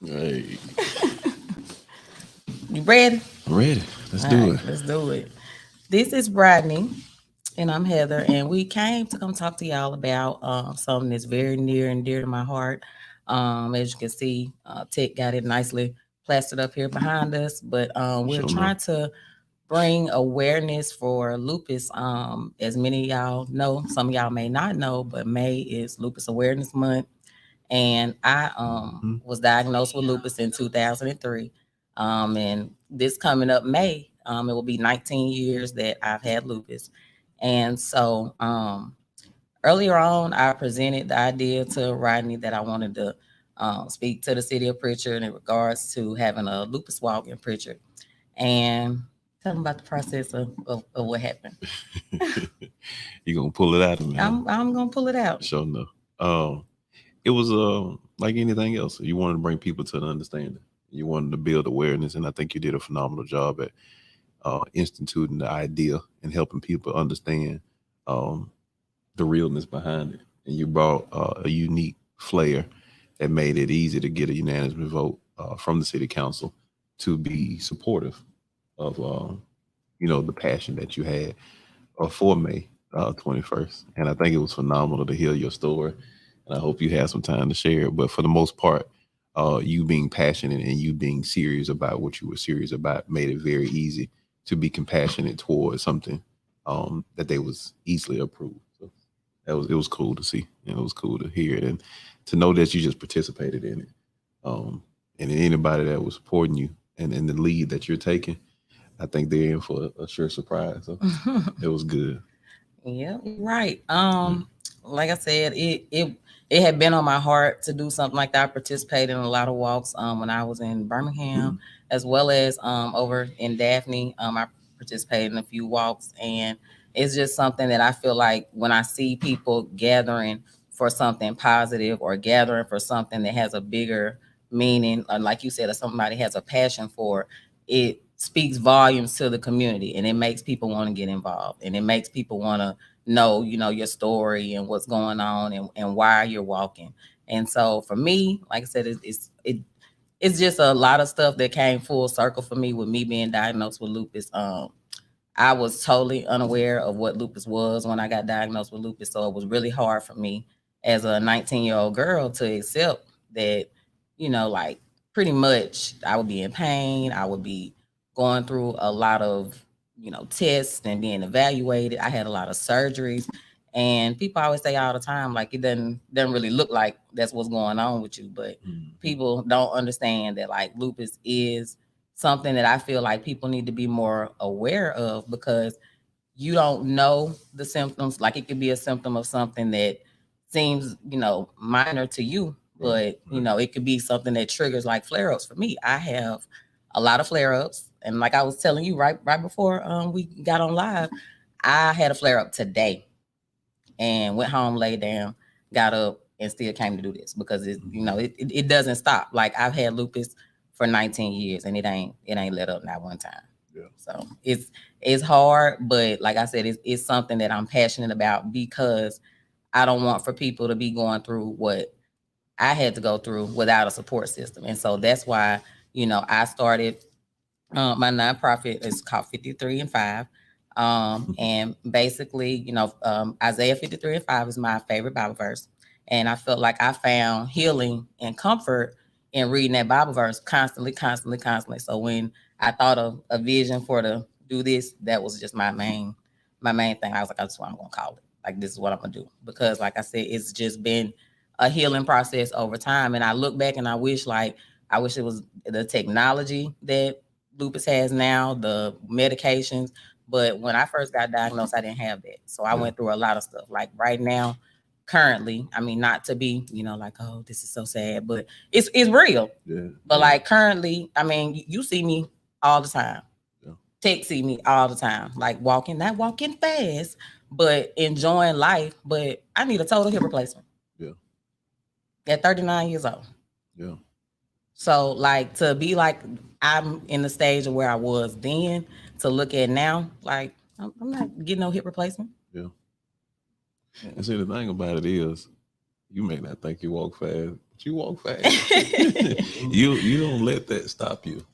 Hey, You ready? I'm ready. Let's All do right, it. let's do it. This is Rodney, and I'm Heather, and we came to come talk to y'all about something that's very near and dear to my heart. As you can see, Tech got it nicely plastered up here behind us, but we're Show enough. trying to bring awareness for lupus. As many of y'all know, some of y'all may not know, but May is Lupus Awareness Month, and I was diagnosed with lupus in 2003. And this coming up May, it will be 19 years that I've had lupus. And so earlier on, I presented the idea to Rodney that I wanted to speak to the city of Prichard in regards to having a lupus walk in Prichard. And tell them about the process of what happened. You gonna pull it out of me, huh? I'm gonna pull it out. Show enough. It was like anything else. You wanted to bring people to the understanding. You wanted to build awareness, and I think you did a phenomenal job at instituting the idea and helping people understand um, the realness behind it. And you brought a unique flair that made it easy to get a unanimous vote from the city council to be supportive of the passion that you had for May 21st. And I think it was phenomenal to hear your story. And I hope you had some time to share it. But for the most part, you being passionate and you being serious about what you were serious about made it very easy to be compassionate towards something that they was easily approved. So it was cool to see, and it was cool to hear it, and to know that you just participated in it. And anybody that was supporting you and in the lead that you're taking, I think they're in for a sure surprise. So it was good. Yeah, you're right. Yeah. Like I said, it had been on my heart to do something like that. I participated in a lot of walks when I was in Birmingham, as well as over in Daphne. I participated in a few walks, and it's just something that I feel like when I see people gathering for something positive or gathering for something that has a bigger meaning, like you said, if somebody has a passion for it, speaks volumes to the community, and it makes people want to get involved, and it makes people want to know, your story and what's going on, and why you're walking. And so for me, like I said, it's just a lot of stuff that came full circle for me with me being diagnosed with lupus. I was totally unaware of what lupus was when I got diagnosed with lupus, so it was really hard for me as a 19-year-old girl to accept that, like, pretty much I would be in pain. I would be going through a lot of, tests and being evaluated. I had a lot of surgeries. And people always say all the time, like, it doesn't really look like that's what's going on with you. But people don't understand that, like, lupus is something that I feel like people need to be more aware of, because you don't know the symptoms. Like, it could be a symptom of something that seems, minor to you, but it could be something that triggers like flare ups. For me, I have a lot of flare ups, and like I was telling you right before we got on live, I had a flare up today, and went home, laid down, got up, and still came to do this because it doesn't stop. Like, I've had lupus for 19 years, and it ain't let up not one time. Yeah. So it's hard, but like I said, it's something that I'm passionate about, because I don't want for people to be going through what I had to go through without a support system. And so that's why, I started my nonprofit is called 53 and 5. And basically, Isaiah 53 and 5 is my favorite Bible verse. And I felt like I found healing and comfort in reading that Bible verse constantly, constantly, constantly. So when I thought of a vision for to do this, that was just my main thing. I was like, that's what I'm gonna call it. Like, this is what I'm gonna do. Because like I said, it's just been a healing process over time. And I look back and I wish it was the technology that lupus has now, the medications. But when I first got diagnosed, I didn't have that. So I went through a lot of stuff. Like right now, currently, I mean, not to be, like, oh, this is so sad, but it's real. Yeah. But like currently, I mean, you see me all the time. Yeah. Tech see me all the time, like walking, not walking fast, but enjoying life. But I need a total hip replacement. Yeah. At 39 years old. Yeah. So like to be like, I'm in the stage of where I was then to look at now, like I'm not getting no hip replacement. Yeah. And see, the thing about it is, you may not think you walk fast, but you walk fast. You don't let that stop you.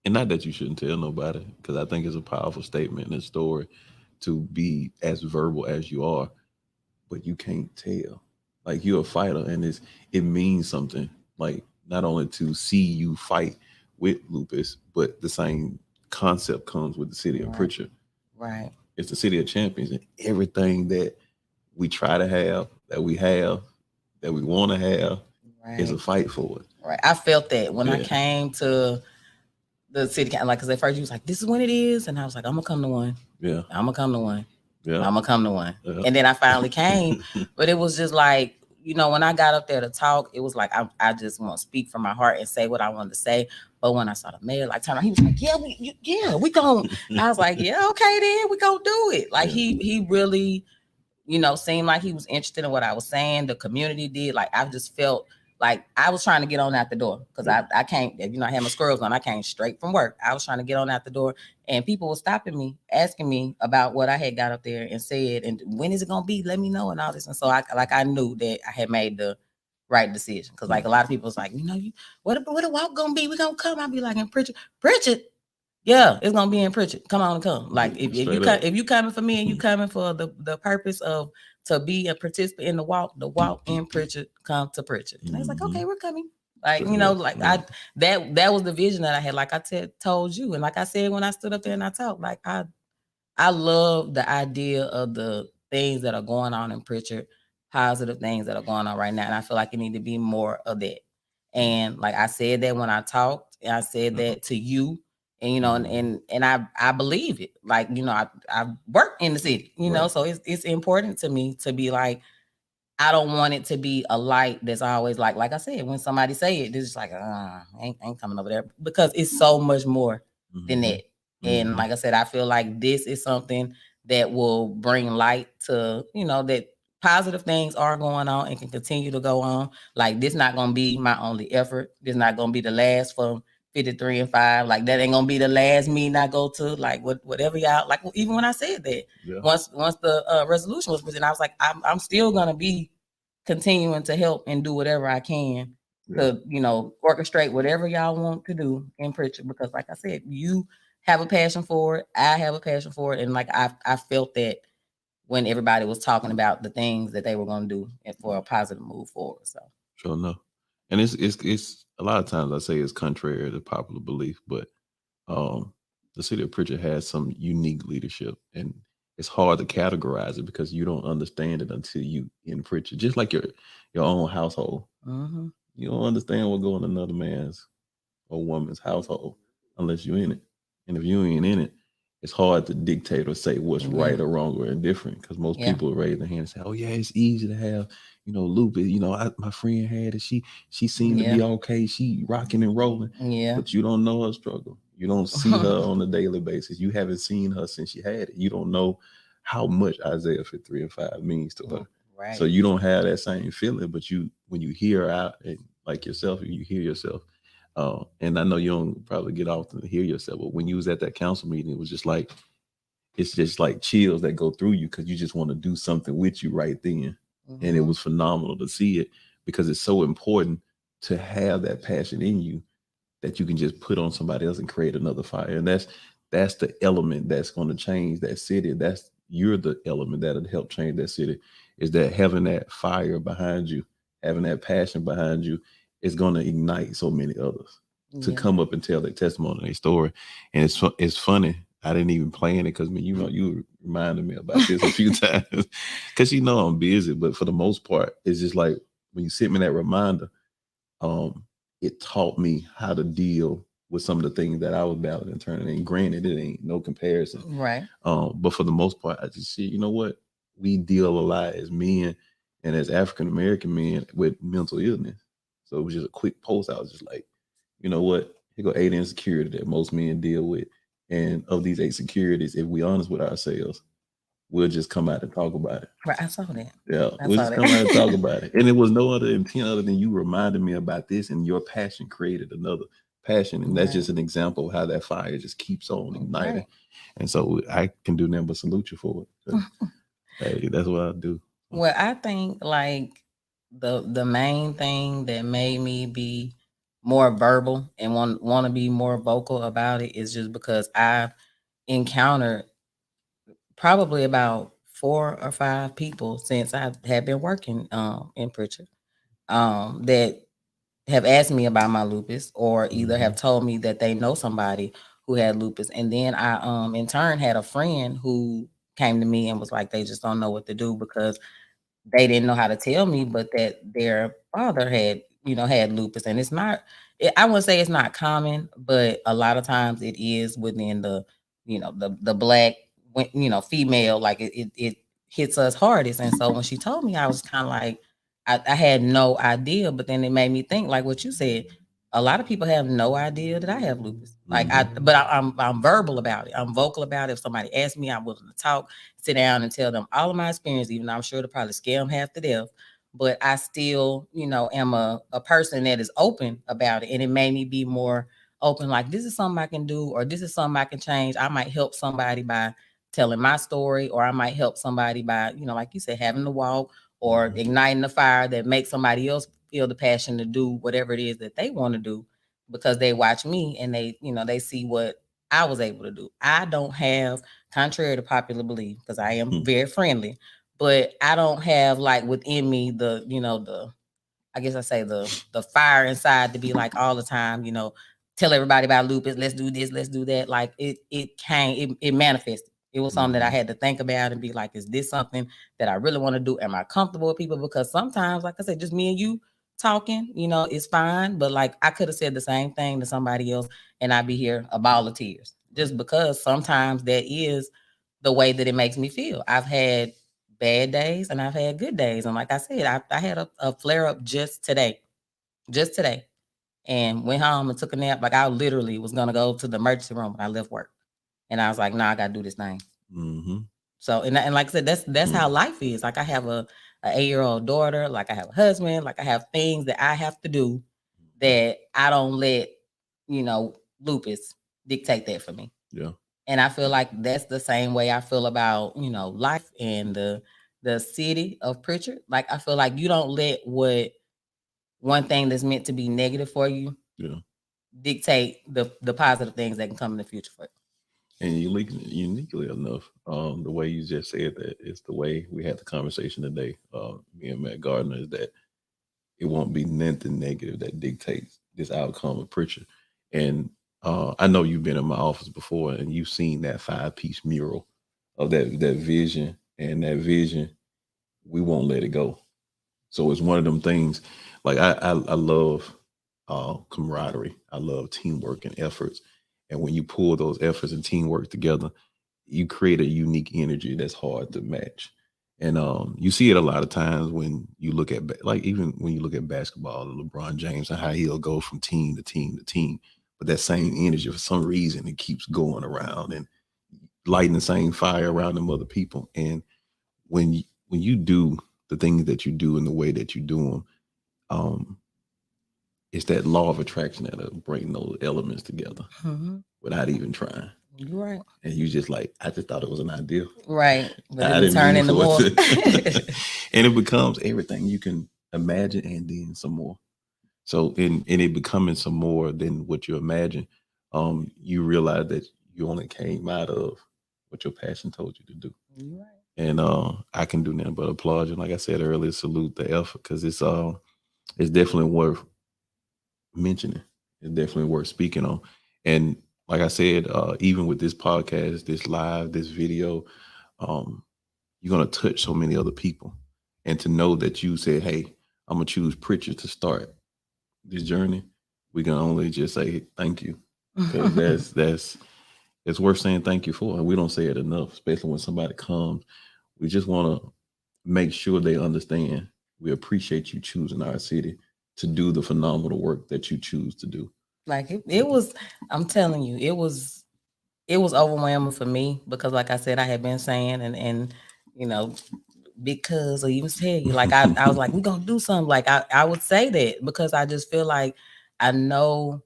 And not that you shouldn't tell nobody, because I think it's a powerful statement in a story to be as verbal as you are, but you can't tell. Like, you're a fighter, and it means something. Like, not only to see you fight with lupus, but the same concept comes with the city of Right. Prichard. Right. It's the city of champions, and everything that we try to have, that we want to have, is Right. a fight for it. Right. I felt that when I Yeah. came to the city, like, because at first you was like, "This is when it is," and I was like, "I'm gonna come to one. Yeah. I'm gonna come to one. Yeah. I'm gonna come to one." Yeah. And then I finally came, but it was just like, when I got up there to talk, it was like I just want to speak from my heart and say what I wanted to say. But when I saw the mayor, like, turn around, he was like, we gon'. I was like, yeah, okay, then we gonna do it. Like, Yeah. he really, seemed like he was interested in what I was saying. The community did. Like, I just felt like I was trying to get on out the door, because I can't, I had my squirrels on. I came straight from work. I was trying to get on out the door, and people were stopping me, asking me about what I had got up there and said, and when is it gonna be? Let me know, and all this. And so I knew that I had made the right decision, because like a lot of people was like, what the walk gonna be? We gonna come? I'd be like, in Prichard. Yeah, it's gonna be in Prichard. Come on and come. Like, if you coming for me and you coming for the purpose of to be a participant in the walk in Prichard, come to Prichard. And I was like, okay, we're coming. Like, like, that was the vision that I had. Like I told you, and like I said when I stood up there and I talked, like, I love the idea of the things that are going on in Prichard, positive things that are going on right now, and I feel like it need to be more of that. And like I said that when I talked, and I said that to you, and and I believe it. Like, I work in the city, Right. so it's important to me to be like, I don't want it to be a light that's always like I said, when somebody say it, it's just like, ain't coming over there, because it's so much more than that. And like I said, I feel like this is something that will bring light to, that positive things are going on and can continue to go on. Like, this not gonna be my only effort. This not gonna be the last for 53 and 5. Like, that ain't gonna be the last meeting I go to. Like, whatever y'all like. Even when I said that, once the resolution was presented, I was like, I'm still gonna be continuing to help and do whatever I can to, orchestrate whatever y'all want to do in Pritchard, because like I said, you have a passion for it. I have a passion for it. And like, I felt that when everybody was talking about the things that they were going to do and for a positive move forward. So Sure enough. And it's a lot of times I say it's contrary to popular belief, but um the city of Pritchard has some unique leadership, and it's hard to categorize it because you don't understand it until you in Pritchard. Just like your own household. You don't understand what goes in another man's or woman's household unless you're in it. And if you ain't in it, it's hard to dictate or say what's right or wrong or indifferent, because most people raise their hand and say, "Oh yeah, it's easy to have, lupus. My friend had it. She seemed to be okay. She rocking and rolling. But you don't know her struggle. You don't see her on a daily basis. You haven't seen her since she had it. You don't know how much Isaiah 53 and 5 means to her. right. So you don't have that same feeling. But when you hear her out, and like yourself, you hear yourself. And I know you don't probably get often to hear yourself, but when you was at that council meeting, it was just like, it's just like chills that go through you, because you just want to do something with you right then. And it was phenomenal to see it, because it's so important to have that passion in you that you can just put on somebody else and create another fire. And that's the element that's going to change that city. You're the element that'll help change that city, is that having that fire behind you, having that passion behind you, is going to ignite so many others to come up and tell their testimony, their story. And it's funny. I didn't even plan it, because you reminded me about this a few times, because I'm busy. But for the most part, it's just like when you sent me that reminder, it taught me how to deal with some of the things that I was battling internally. And granted, it ain't no comparison. Right. But for the most part, I just see, you know what? We deal a lot as men and as African American men with mental illness. So it was just a quick post. I was just like, you know what? Here go 8 insecurity that most men deal with. And of these 8 securities, if we honest with ourselves, we'll just come out and talk about it. Right, I saw that. Yeah, I we'll saw just come out and that. talk about it. And it was no other intent other than you reminded me about this, and your passion created another passion. And that's Right. just an example of how that fire just keeps on igniting. Right. And so I can do nothing but salute you for it. 'Cause, hey, that's what I do. Well, I think like the main thing that made me be more verbal and want to be more vocal about it is just because I've encountered probably about 4 or 5 people since I have been working in Pritchard that have asked me about my lupus or either have told me that they know somebody who had lupus. And then I in turn had a friend who came to me and was like they just don't know what to do because they didn't know how to tell me, but that their father had, had lupus. And it's not, I wouldn't say it's not common, but a lot of times it is within the black, female, like it hits us hardest. And so when she told me, I was kind of like, I had no idea, but then it made me think, like what you said, a lot of people have no idea that I have lupus. Like I'm verbal about it. I'm vocal about it. If somebody asks me, I'm willing to talk, sit down and tell them all of my experience, even though I'm sure to probably scare them half to death. But I still, am a person that is open about it. And it made me be more open, like this is something I can do, or this is something I can change. I might help somebody by telling my story, or I might help somebody by, like you said, having the walk or igniting the fire that makes somebody else feel the passion to do whatever it is that they want to do because they watch me and they see what I was able to do. I don't have, contrary to popular belief, because I am very friendly, but I don't have like within me the I guess I say the fire inside to be like all the time, tell everybody about lupus, let's do this, let's do that. Like it manifested. It was something that I had to think about and be like, is this something that I really want to do? Am I comfortable with people? Because sometimes, like I said, just me and you talking, it's fine. But like I could have said the same thing to somebody else and I'd be here a ball of tears. Just because sometimes that is the way that it makes me feel. I've had bad days and I've had good days. And like I said, I had a flare up just today, and went home and took a nap. Like I literally was gonna go to the emergency room when I left work, and I was like, "Nah, I gotta do this thing." So and like I said, that's how life is. Like I have a 8-year-old daughter. Like I have a husband. Like I have things that I have to do that I don't let lupus dictate that for me. Yeah. And I feel like that's the same way I feel about, life and the city of Pritchard. Like I feel like you don't let what one thing that's meant to be negative for you dictate the positive things that can come in the future for you. And uniquely enough, the way you just said that is the way we had the conversation today, me and Matt Gardner, is that it won't be nothing negative that dictates this outcome of Pritchard. And I know you've been in my office before and you've seen that 5-piece mural of that vision, and that vision, we won't let it go. So it's one of them things. Like I love camaraderie. I love teamwork and efforts. And when you pull those efforts and teamwork together, you create a unique energy that's hard to match. And you see it a lot of times when you look at like even when you look at basketball, LeBron James and how he'll go from team to team to team, but that same energy for some reason it keeps going around and lighting the same fire around them other people. And when you do the things that you do in the way that you do them, it's that law of attraction that'll bring those elements together without even trying. You're right. And you just like, I just thought it was an idea. Right. But I it didn't turn mean into for more. it and it becomes everything you can imagine and then some more. So in it becoming some more than what you imagine, you realize that you only came out of what your passion told you to do. You're right. And I can do nothing but applaud you. Like I said earlier, salute the effort because it's definitely worth mentioning. It's definitely worth speaking on. And like I said, even with this podcast, this live, this video, you're gonna touch so many other people. And to know that you said, "Hey, I'm gonna choose Pritchard to start this journey," we can only just say thank you because that's it's worth saying thank you for. And we don't say it enough, especially when somebody comes. We just want to make sure they understand we appreciate you choosing our city to do the phenomenal work that you choose to do. Like it was, I'm telling you, it was it was overwhelming for me because, like I said, I had been saying, and you know, because I even tell you, like I was like, we're gonna do something. Like I would say that because I just feel like I know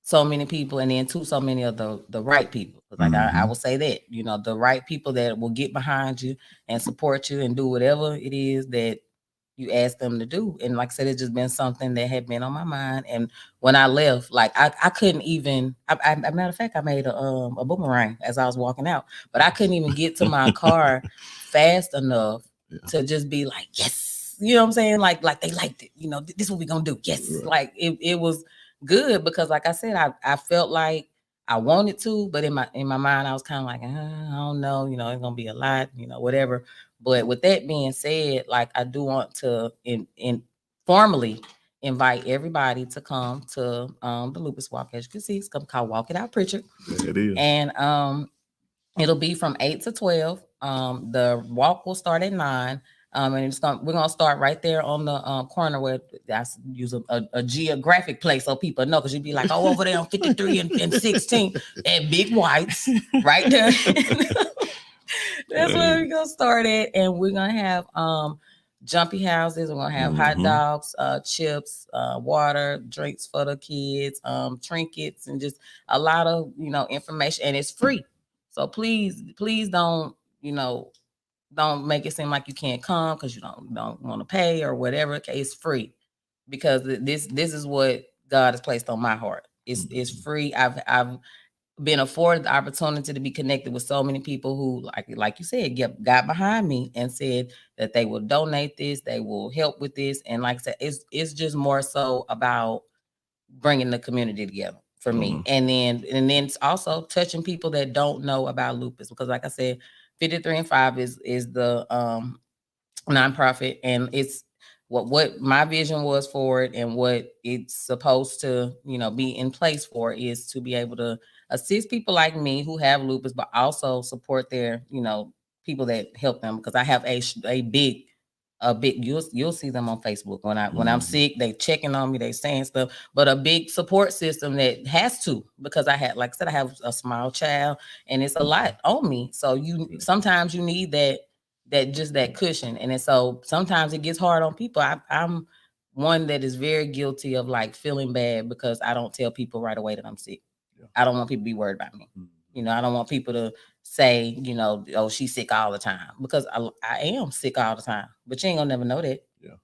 so many people, and then too so many of the right people. Like I will say that, the right people that will get behind you and support you and do whatever it is that you ask them to do. And like I said, it's just been something that had been on my mind. And when I left, like I couldn't even. Matter of fact, I made a boomerang as I was walking out, but I couldn't even get to my car fast enough to just be like, yes, you know what I'm saying? Like they liked it. This is what we gonna do. Yes, like it was good because, like I said, I felt like I wanted to, but in my mind, I was kind of like, I don't know, it's gonna be a lot, whatever. But with that being said, like I do want to formally invite everybody to come to the Lupus Walk. As you can see, it's called Walk It Out Prichard. It is. And it'll be from 8 to 12. The walk will start at 9. And we're gonna start right there on the corner where I use a geographic place so people know, because you'd be like, oh, over there on 53 and 16 at Big Whites, right there. That's where we're gonna start at, and we're gonna have jumpy houses. We're gonna have hot dogs, chips, water, drinks for the kids, trinkets, and just a lot of information, and it's free. So please don't don't make it seem like you can't come because you don't want to pay or whatever. Okay, it's free because this is what God has placed on my heart. It's free. I've been afforded the opportunity to be connected with so many people who, like you said, got behind me and said that they will donate this, they will help with this, and like I said, it's just more so about bringing the community together for me, and then it's also touching people that don't know about lupus, because like I said, 53 and 5 is the nonprofit, and it's what my vision was for it, and what it's supposed to be in place for is to be able to assist people like me who have lupus, but also support their people that help them, because I have a big you'll see them on Facebook when I'm sick. They checking on me, they saying stuff, but a big support system that has to, because I had, like I said, I have a small child and it's a lot on me. So sometimes you need that cushion, and so sometimes it gets hard on people. I'm one that is very guilty of like feeling bad because I don't tell people right away that I'm sick. I don't want people to be worried about me. I don't want people to say, oh, she's sick all the time, because I am sick all the time, but you ain't gonna never know that. Yeah.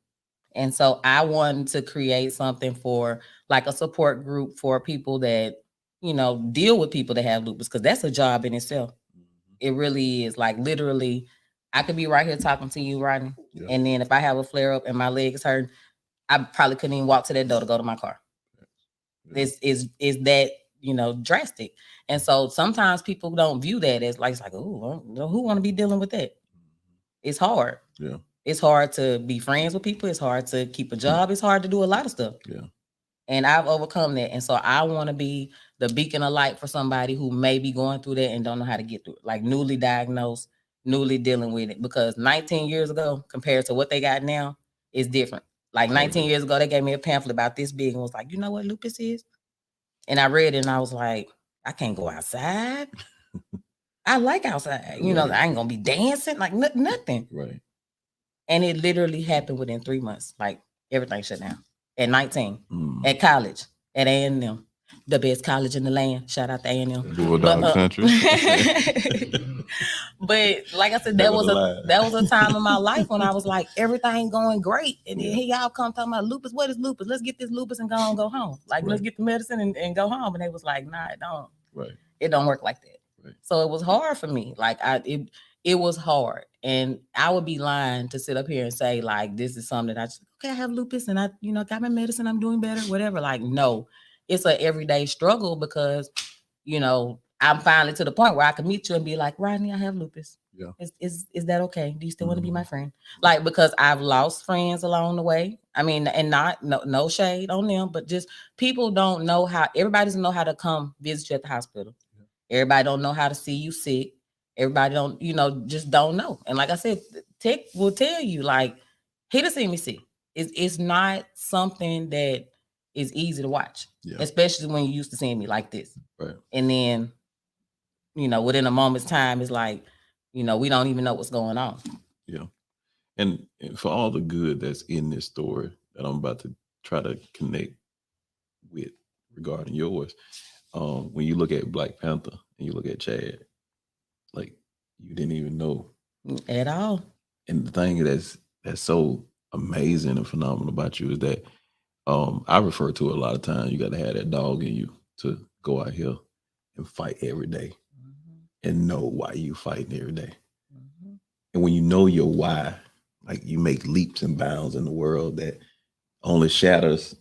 And so I wanted to create something for like a support group for people that, deal with people that have lupus, because that's a job in itself. It really is. Like literally, I could be right here talking to you, Rodney, and then if I have a flare up and my leg is hurting, I probably couldn't even walk to that door to go to my car. This is that drastic. And so sometimes people don't view that as like, it's like, oh, who want to be dealing with that? It's hard. Yeah. It's hard to be friends with people. It's hard to keep a job. It's hard to do a lot of stuff. Yeah. And I've overcome that. And so I want to be the beacon of light for somebody who may be going through that and don't know how to get through it. Like newly diagnosed, newly dealing with it. Because 19 years ago compared to what they got now is different. Like 19 years ago, they gave me a pamphlet about this big and was like, you know what lupus is? And I read it and I was like, I can't go outside. I like outside. I ain't going to be dancing, like nothing. Right. And it literally happened within 3 months. Like everything shut down. At 19, at college, at A&M, the best college in the land. Shout out to A&M. Bulldog country. But like I said, that was a time in my life when I was like, everything going great. And then here y'all come talking about lupus. What is lupus? Let's get this lupus and go home. Like, let's get the medicine and go home. And they was like, nah, it don't. Right. It don't work like that. Right. So it was hard for me. Like it was hard. And I would be lying to sit up here and say, like, this is something that I have lupus and I, got my medicine, I'm doing better, whatever. Like, no, it's an everyday struggle because, I'm finally to the point where I can meet you and be like, Rodney, I have lupus. Yeah. Is that okay? Do you still want to be my friend? Like, because I've lost friends along the way. I mean, and no shade on them, but just people don't know how, everybody doesn't know how to come visit you at the hospital. Yeah. Everybody don't know how to see you sick. Everybody don't, just don't know. And like I said, Tech will tell you, like, he done seen me sick. It's not something that is easy to watch, especially when you used to seeing me like this. Right. And then within a moment's time, it's like, we don't even know what's going on. Yeah. And for all the good that's in this story that I'm about to try to connect with regarding yours, when you look at Black Panther and you look at Chad, like you didn't even know At all. And the thing that's so amazing and phenomenal about you is that I refer to it a lot of times. You got to have that dog in you to go out here and fight every day and know why you fighting every day. And when you know your why, like you make leaps and bounds in the world that only shatters,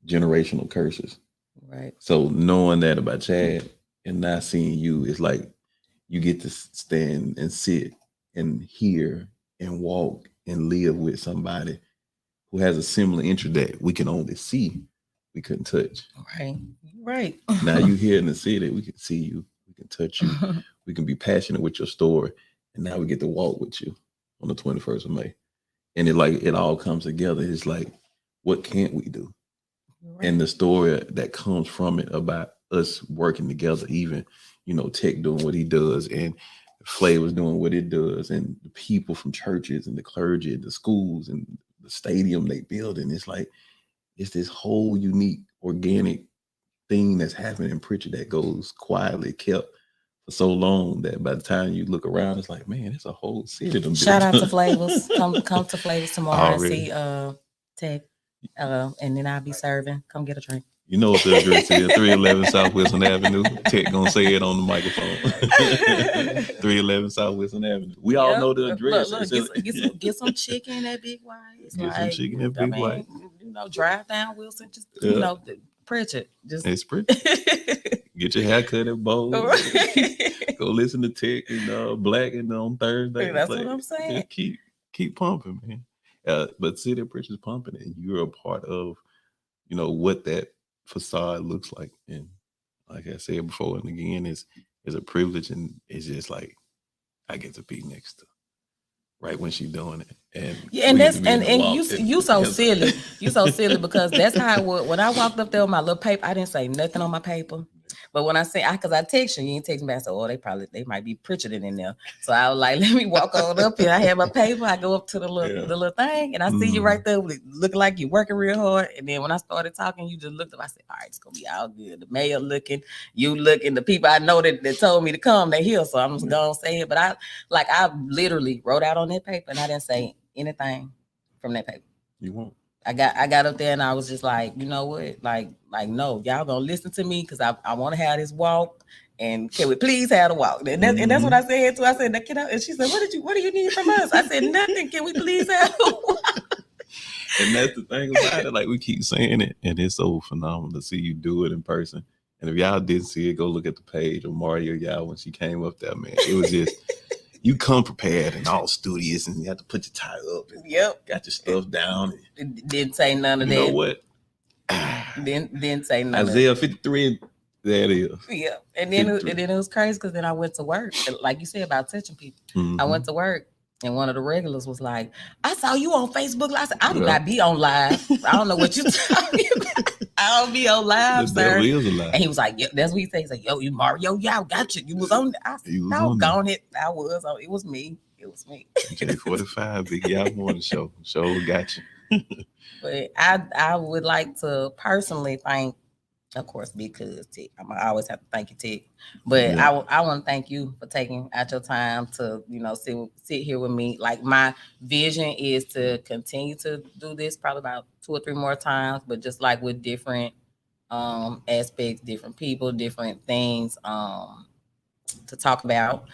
generational curses. Right. So knowing that about Chad and not seeing you is like you get to stand and sit and hear and walk and live with somebody who has a similar interest that we can only see, we couldn't touch. Right. Right. Now you here in the city, we can see you, we can touch you, we can be passionate with your story, and now we get to walk with you on the 21st of May. And it all comes together. It's like, what can't we do? Right. And the story that comes from it about us working together, even, Tech doing what he does and Flavor's doing what it does, and the people from churches and the clergy, the schools and the stadium they build. And it's like, it's this whole unique organic thing that's happening in Prichard that goes quietly kept for so long that by the time you look around, it's like, man, it's a whole city. Shout out to Flavors. Come to Flavors tomorrow and see Tech. And then I'll be serving. Come get a drink. You know what the address is, 311 South Wilson Avenue. Tech gonna say it on the microphone. 311 South Wilson Avenue. We all know the address. Look, get some chicken at Big White. Some chicken at Big White. Drive down Wilson. Just Prichard. It's Prichard. Get your haircut at Bowles. Go listen to Tech and Black and on Thursday. That's what I'm saying. Just keep pumping, man. But City of Prichard's pumping, and you're a part of, what that facade looks like. And like I said before and again, is a privilege, and it's just like I get to be next to right when she's doing it. And you so silly. You so silly because that's how it was. When I walked up there with my little paper, I didn't say nothing on my paper. But when I say, because I text you ain't text me back. I said, they might be Prichard in there. So I was like, let me walk on up here. I have my paper. I go up to the little thing, and I see you right there, looking like you're working real hard. And then when I started talking, you just looked up. I said, all right, it's gonna be all good. The mayor looking, you looking, the people I know that told me to come, they here. So I'm just gonna say it. But I literally wrote out on that paper, and I didn't say anything from that paper. You won't. I got up there and I was just like, you know what? Like no, y'all gonna listen to me because I want to have this walk, and can we please have the walk? And that's what I said too. I said, "Can I?" And she said, what do you need from us? I said, nothing. Can we please have the walk? And that's the thing about it. Like we keep saying it, and it's so phenomenal to see you do it in person. And if y'all didn't see it, go look at the page of Mario y'all when she came up there, man. It was just. You come prepared and all studious, and you have to put your tie up. And got your stuff down. Didn't say none of that. You know what? Didn't say none. Isaiah 53. There it is. Yeah, and then it was crazy because then I went to work, like you said about touching people. Mm-hmm. I went to work, and one of the regulars was like, "I saw you on Facebook." I said, "I do not be on live. I don't know what you're talking about. I don't be on live, sir." And he was like, "Yeah, that's what he said." He's like, "Yo, you Mario, y'all got you. You was on." I said, "Doggone it, I was on. It was me. It was me." K45, Big Y'all Morning Show. Show got you. But I would like to personally thank, of course, because Tick. I always have to thank you, Tick. But I want to thank you for taking out your time to, sit here with me. Like my vision is to continue to do this probably about 2 or 3 more times, but just like with different aspects, different people, different things to talk about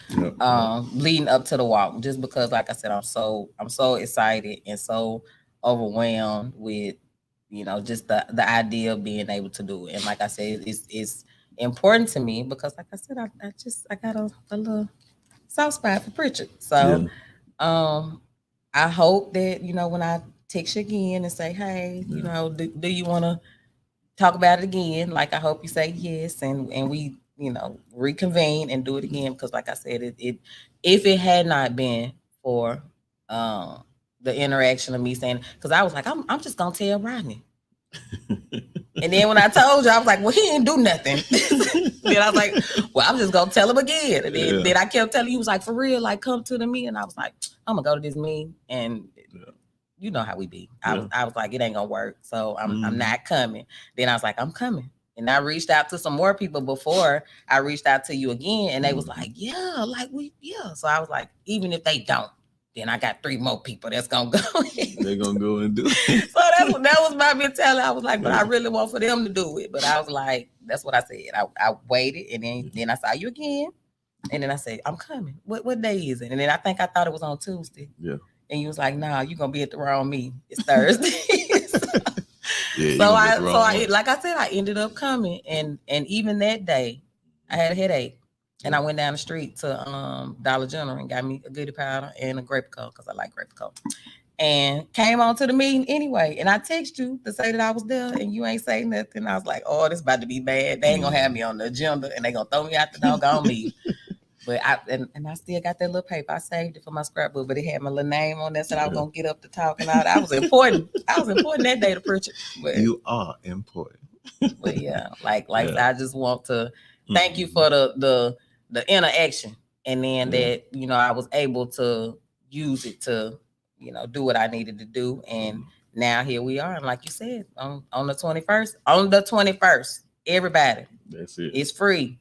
leading up to the walk. Just because, like I said, I'm so excited and so overwhelmed with just the idea of being able to do it. And like I said, it's important to me because, like I said, I got a little soft spot for Prichard. So I hope that, when I text you again and say, hey, do you want to talk about it again? Like, I hope you say yes, and we, reconvene and do it again. Because like I said, it if it had not been for the interaction of me saying, because I was like, I'm just gonna tell Rodney. And then when I told you, I was like, well, he didn't do nothing. Then I was like, well, I'm just gonna tell him again. And then I kept telling you, he was like, for real, like come to the meeting. And I was like, I'm gonna go to this meeting, and you know how we be. I was like, it ain't gonna work, so I'm not coming. Then I was like, I'm coming. And I reached out to some more people before I reached out to you again, and they was like, yeah, like So I was like, even if they don't, then I got 3 more people that's gonna go. They're gonna go and do it. So that was my mentality. I was like, but I really want for them to do it. But I was like, that's what I said. I waited, and then I saw you again, and then I said, I'm coming. What day is it? And then I think I thought it was on Tuesday. Yeah. And you was like, nah, you're gonna be at the wrong meeting. It's Thursday. Yeah, so I like I said, I ended up coming, and even that day I had a headache, and I went down the street to Dollar General and got me a goody powder and a grape coat because I like grape coat, and came on to the meeting anyway. And I text you to say that I was there, and you ain't say nothing. I was like, oh, this about to be bad. They ain't gonna have me on the agenda, and they gonna throw me out the doggone meeting. But I still got that little paper. I saved it for my scrapbook, but it had my little name on there. Said I was gonna get up to talk, and I was important. I was important that day to Prichard. But, you are important. But yeah, like I just want to thank you for the interaction, and then that I was able to use it to do what I needed to do, and now here we are. And like you said, on the 21st, everybody, that's it. It's free.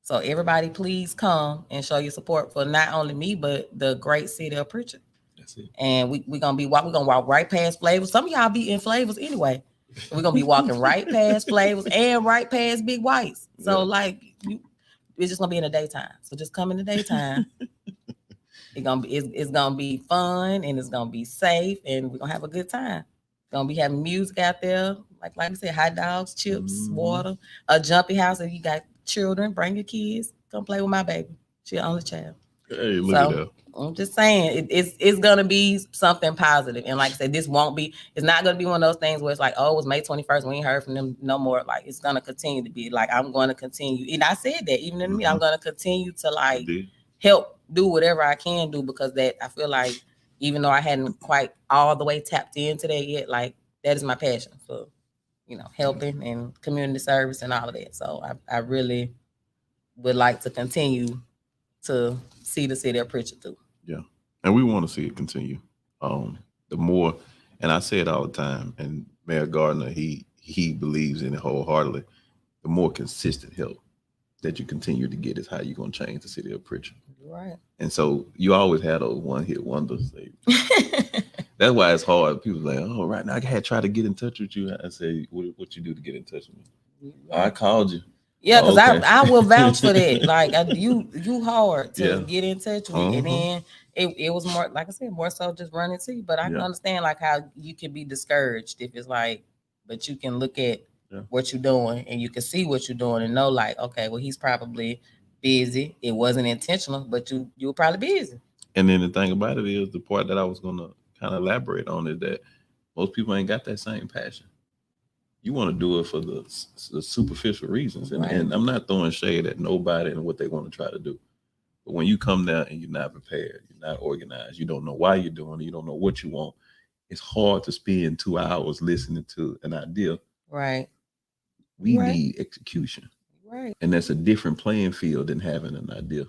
So everybody, please come and show your support for not only me, but the great city of Prichard. That's it. And we're gonna walk right past Flavors. Some of y'all be in Flavors anyway. We're gonna be walking right past Flavors and right past Big Whites. So it's just gonna be in the daytime. So just come in the daytime. It's gonna be fun, and it's gonna be safe, and we're gonna have a good time. Gonna be having music out there, like I said, hot dogs, chips, water, a jumpy house. If you got children, bring your kids, come play with my baby. She's the only child. Hey, look at that. I'm just saying it's gonna be something positive. And like I said, it's not gonna be one of those things where it's like, oh, it was May 21st, we ain't heard from them no more. Like, it's gonna continue to be like, I'm gonna continue. And I said that even in me, I'm gonna continue to like help do whatever I can do, because that I feel like, even though I hadn't quite all the way tapped into that yet, like that is my passion for helping and community service and all of that. So I really would like to continue to see the city of Prichard through. Yeah. And we want to see it continue. The more, and I say it all the time, and Mayor Gardner, he believes in it wholeheartedly, the more consistent help that you continue to get is how you're going to change the city of Prichard. Right. And so you always had those one-hit wonders. That's why it's hard. People like, oh, right now I had tried to get in touch with you. I say, what you do to get in touch with me? Right. I called you. Yeah, because I will vouch for that. Like you hard to get in touch with, and then it was more, like I said, more so just running to you. But I can understand like how you can be discouraged if it's like, but you can look at what you're doing, and you can see what you're doing and know like, okay, well, he's probably busy. It wasn't intentional, but you were probably busy. And then the thing about it is, the part that I was gonna kind of elaborate on is that most people ain't got that same passion. You want to do it for the superficial reasons, and I'm not throwing shade at nobody and what they want to try to do. But when you come there and you're not prepared, you're not organized, you don't know why you're doing it, you don't know what you want, it's hard to spend 2 hours listening to an idea. Right. We need execution. Right. And that's a different playing field than having an idea.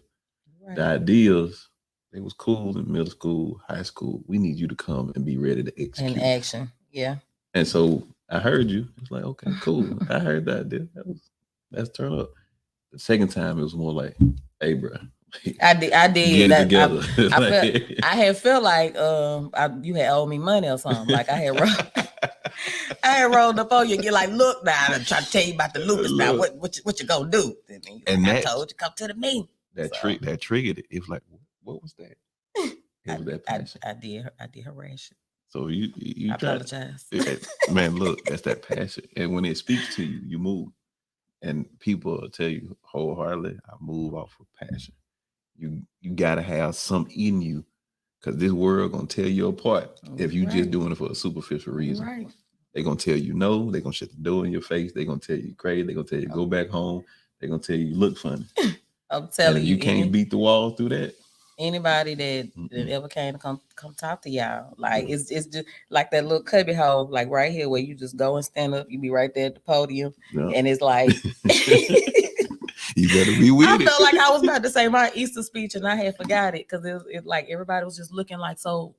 Right. The ideas, they was cool in middle school, high school. We need you to come and be ready to execute. In action. Yeah. And so I heard you. It's like, okay, cool. I heard that idea. Let's turn up. The second time it was more like, hey, bro. I did. Get it together. I had felt like you had owed me money or something. Like I had rolled up on you and get like, look now, I'm trying to tell you about the lupus now. What you gonna do? And I told you come to the meeting. That triggered it. It was like, what was that? It was that passion. I did harass you. So you I apologize. Man, look, that's that passion. And when it speaks to you, you move. And people will tell you wholeheartedly, I move off of passion. You gotta have something in you, because this world gonna tear you apart if you just doing it for a superficial reason. Right. They're gonna tell you no, they're gonna shut the door in your face, they're gonna tell you crazy, they're gonna tell you go back home, they're gonna tell you look funny. I'm telling you. You can't beat the wall through that. anybody that ever came to come talk to y'all. Like it's just like that little cubby hole, like right here where you just go and stand up. You be right there at the podium, and it's like you better be with it. I felt like I was about to say my Easter speech and I had forgot it because it like everybody was just looking like, so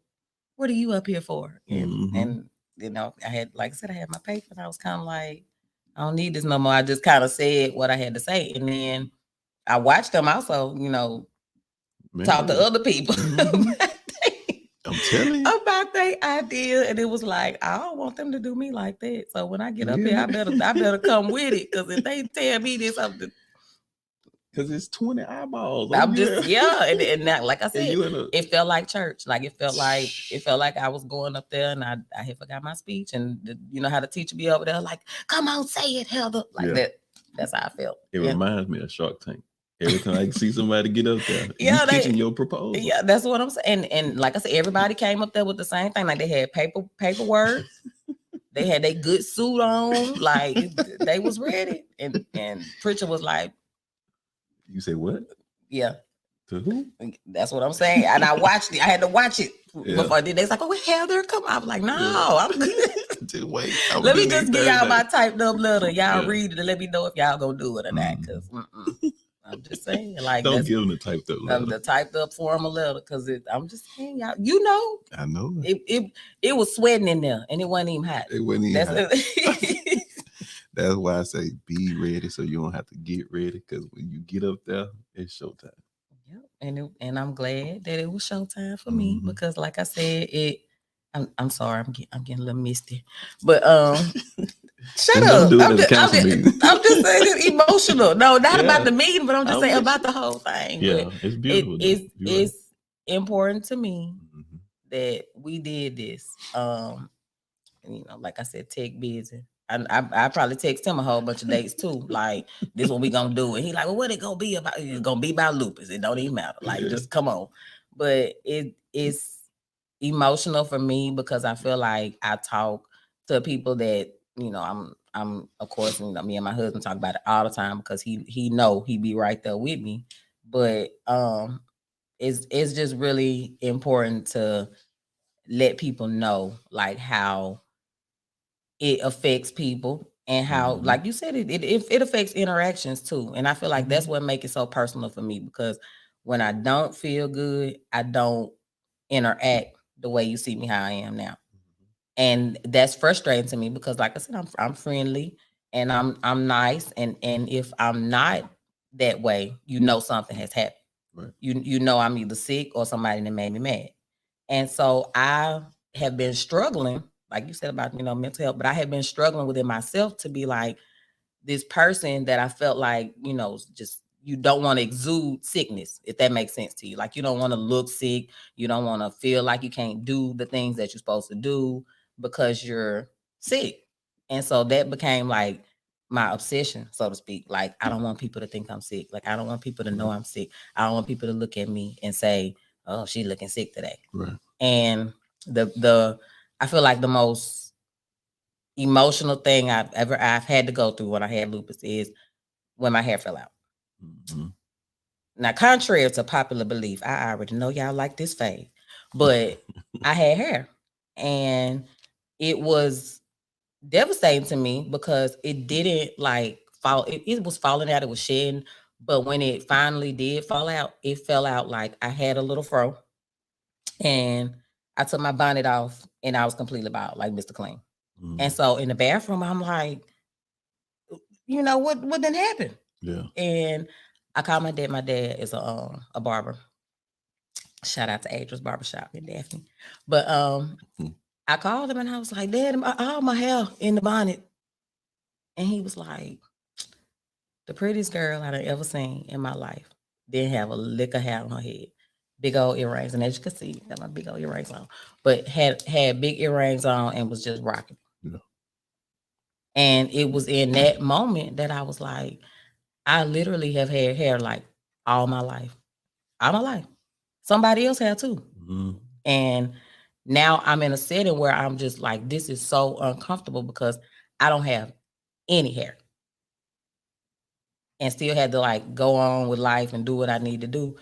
what are you up here for? And you know, I had, like I said, I had my paper and I was kind of like, I don't need this no more. I just kind of said what I had to say, and then I watched them also, you know, talk to other people I'm telling you about their idea, and it was like, I don't want them to do me like that. So when I get up here, I better come with it, because if they tell me this something, because it's 20 eyeballs. I'm just and that, like I said, it felt like church. Like it felt like I was going up there, and I had forgot my speech, and you know how the teacher be over there like, come on, say it, Heather, like that. That's how I felt. It reminds me of Shark Tank. Every time I see somebody get up there, you pitching your proposal. Yeah, that's what I'm saying. And like I said, everybody came up there with the same thing. Like they had paperwork. They had their good suit on. Like they was ready. And Prichard was like, you say what? Yeah. To who? That's what I'm saying. And I watched it. I had to watch it before. They was like, oh, Heather, come on. I was like, no, I'm good. Just wait. Let me just give y'all my typed up letter. Y'all read it and let me know if y'all gonna do it or not. Because I'm just saying, like, don't give them the typed up letter. The typed up formal letter, because I'm just saying, y'all, you know, I know it was sweating in there, and it wasn't even hot. It wasn't even hot. That's why I say be ready, so you don't have to get ready. Because when you get up there, it's showtime. Yep, and I'm glad that it was showtime for me, because, like I said, I'm sorry, I'm getting a little misty, but shut up. I'm just saying it's emotional. No, not about the meeting, but I'm just saying about the whole thing. Yeah, but it's beautiful. It's important to me that we did this. You know, like I said, tech busy. I probably text him a whole bunch of dates too. Like, this what we gonna do. And he like, well, what it gonna be about? It's gonna be about lupus. It don't even matter. Like, just come on. But it's emotional for me, because I feel like I talk to people that, you know, I'm of course, you know, me and my husband talk about it all the time, because he know he be right there with me. But it's just really important to let people know, like, how it affects people, and how, like you said, it affects interactions too. And I feel like that's what makes it so personal for me, because when I don't feel good, I don't interact the way you see me how I am now. And that's frustrating to me, because, like I said, I'm friendly and I'm nice, and if I'm not that way, you know something has happened. Right. You know I'm either sick or somebody that made me mad. And so I have been struggling, like you said about, you know, mental health, but I have been struggling within myself to be like this person that I felt like, you know, just, you don't want to exude sickness, if that makes sense to you. Like, you don't want to look sick. You don't want to feel like you can't do the things that you're supposed to do because you're sick. And so that became like my obsession, so to speak. Like, I don't want people to think I'm sick. Like, I don't want people to know I'm sick. I don't want people to look at me and say, oh, she's looking sick today. Right. And I feel like the most emotional thing I've had to go through when I had lupus is when my hair fell out. Now, contrary to popular belief, I already know y'all like this fade, but I had hair, and it was devastating to me, because it didn't like fall. It was falling out. It was shedding, but when it finally did fall out, it fell out like I had a little fro, and I took my bonnet off, and I was completely bald, like Mr. Clean. And so in the bathroom, I'm like, you know, what didn't happen? Yeah. And I called my dad. My dad is a barber. Shout out to Adrian's Barbershop in Daphne. But I called him and I was like, Dad, all my hair in the bonnet. And he was like, the prettiest girl I'd ever seen in my life didn't have a lick of hair on her head. Big old earrings. And as you can see, got my big old earrings on. But had big earrings on and was just rocking. Yeah. And it was in that moment that I was like, I literally have had hair like all my life. All my life. Somebody else had too. And now I'm in a setting where I'm just like, this is so uncomfortable, because I don't have any hair. And still had to like go on with life and do what I need to do.